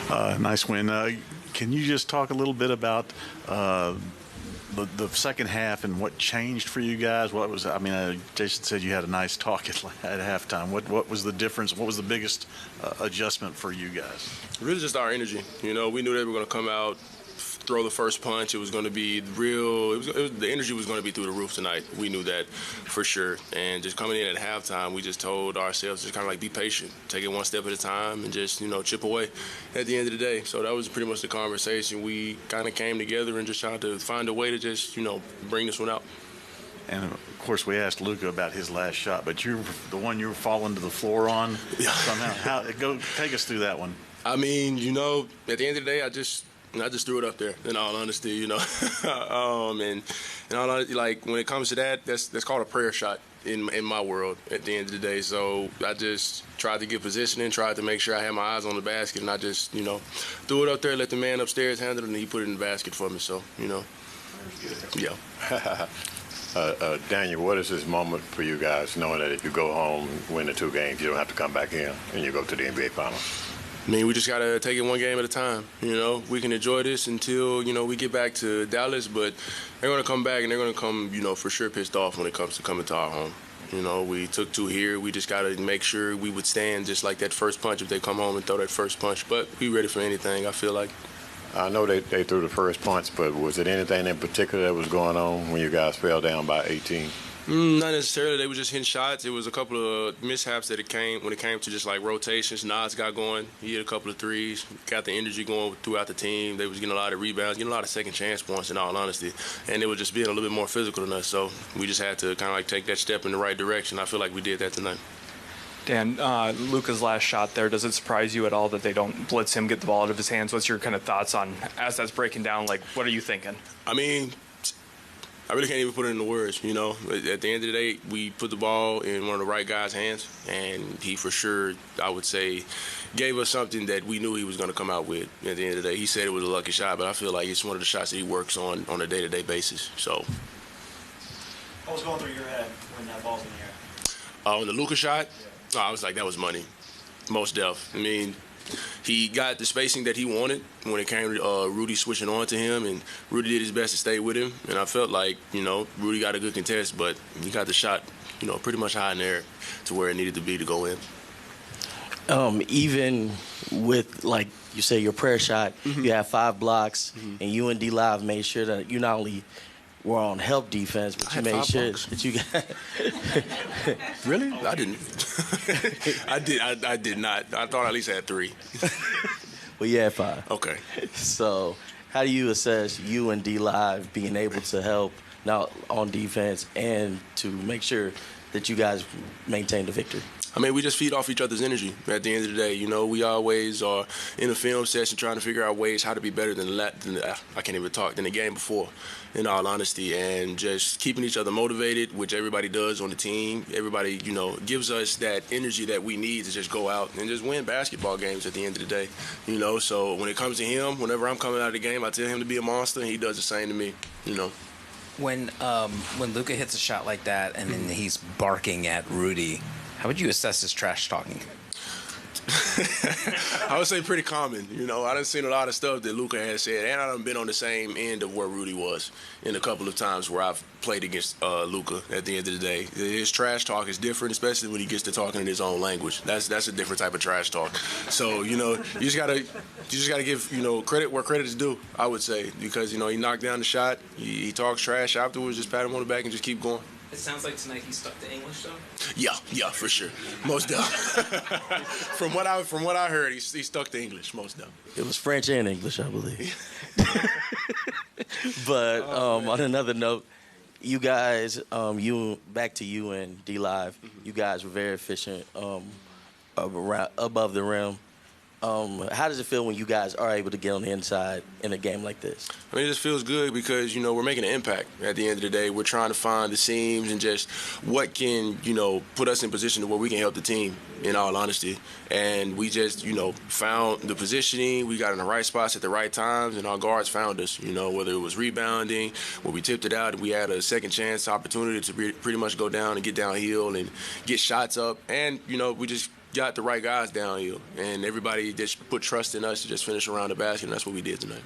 Nice win. Can you just talk a little bit about the second half and what changed for you guys? What was, Jason said you had a nice talk at halftime. What was the difference? What was the biggest adjustment for you guys? Really just our energy. We knew they were going to come out, throw the first punch. It was going to be real. The energy was going to be through the roof tonight. We knew that for sure. And just coming in at halftime, we just told ourselves just kind of like be patient, take it one step at a time, and just chip away at the end of the day. So that was pretty much the conversation. We kind of came together and just tried to find a way to just bring this one out. And of course, we asked Luka about his last shot, but you're the one you were falling to the floor on somehow. Take us through that one. At the end of the day, I just threw it up there, in all honesty, and in all honesty, like, when it comes to that, that's called a prayer shot in my world at the end of the day. So I just tried to get positioning, tried to make sure I had my eyes on the basket, and I just, threw it up there, let the man upstairs handle it, and he put it in the basket for me. So, yeah. Daniel, what is this moment for you guys, knowing that if you go home and win the 2 games, you don't have to come back in and you go to the NBA Finals? We just got to take it one game at a time. We can enjoy this until, we get back to Dallas, but they're going to come back and they're going to come, for sure pissed off when it comes to coming to our home. We took 2 here. We just got to make sure we would stand just like that first punch if they come home and throw that first punch. But we ready for anything, I feel like. I know they threw the first punch, but was it anything in particular that was going on when you guys fell down by 18? Not necessarily. They were just hitting shots. It was a couple of mishaps that when it came to just like rotations. Nas got going. He hit a couple of threes, got the energy going throughout the team. They was getting a lot of rebounds, getting a lot of second chance points, in all honesty. And it was just being a little bit more physical than us. So we just had to kind of like take that step in the right direction. I feel like we did that tonight. Dan, Luka's last shot there, does it surprise you at all that they don't blitz him, get the ball out of his hands? What's your kind of thoughts on, as that's breaking down, like, what are you thinking? I really can't even put it into words, At the end of the day, we put the ball in one of the right guys' hands, and he for sure, I would say, gave us something that we knew he was going to come out with at the end of the day. He said it was a lucky shot, but I feel like it's one of the shots that he works on a day-to-day basis. So, what was going through your head when that ball's in the air? On the Luka shot, I was like, that was money, most def. He got the spacing that he wanted when it came to Rudy switching on to him, and Rudy did his best to stay with him. And I felt like, Rudy got a good contest, but he got the shot, pretty much high in the air to where it needed to be to go in. Even with, like you say, your prayer shot, you have 5 blocks, and you and D-Live made sure that you not only were on help defense, but you made sure that you got... Really? I didn't. I did not. I thought I at least had 3. Well, you had 5. Okay. So how do you assess you and D-Live being able to help now on defense and to make sure that you guys maintain the victory? We just feed off each other's energy at the end of the day. We always are in a film session trying to figure out ways how to be better than the game before, in all honesty, and just keeping each other motivated, which everybody does on the team. Everybody, gives us that energy that we need to just go out and just win basketball games at the end of the day. So when it comes to him, whenever I'm coming out of the game, I tell him to be a monster, and he does the same to me, When Luka hits a shot like that and then he's barking at Rudy, how would you assess his trash talking? I would say pretty common. I done seen a lot of stuff that Luka has said, and I done been on the same end of where Rudy was in a couple of times where I've played against Luka at the end of the day. His trash talk is different, especially when he gets to talking in his own language. That's a different type of trash talk. So, you just gotta give, credit where credit is due, I would say, because, he knocked down the shot, he talks trash afterwards, just pat him on the back and just keep going. It sounds like tonight he stuck to English, though. Yeah, for sure, most definitely. From what I heard, he stuck to English, most definitely. It was French and English, I believe. But on another note, you guys, back to you and D-Live, you guys were very efficient above the rim. How does it feel when you guys are able to get on the inside in a game like this? It just feels good because, we're making an impact at the end of the day. We're trying to find the seams and just what can, put us in position to where we can help the team, in all honesty. And we just, found the positioning. We got in the right spots at the right times, and our guards found us, whether it was rebounding, where we tipped it out, and we had a second chance opportunity to pretty much go down and get downhill and get shots up. And, we just got the right guys down here, and everybody just put trust in us to just finish around the basket, and that's what we did tonight.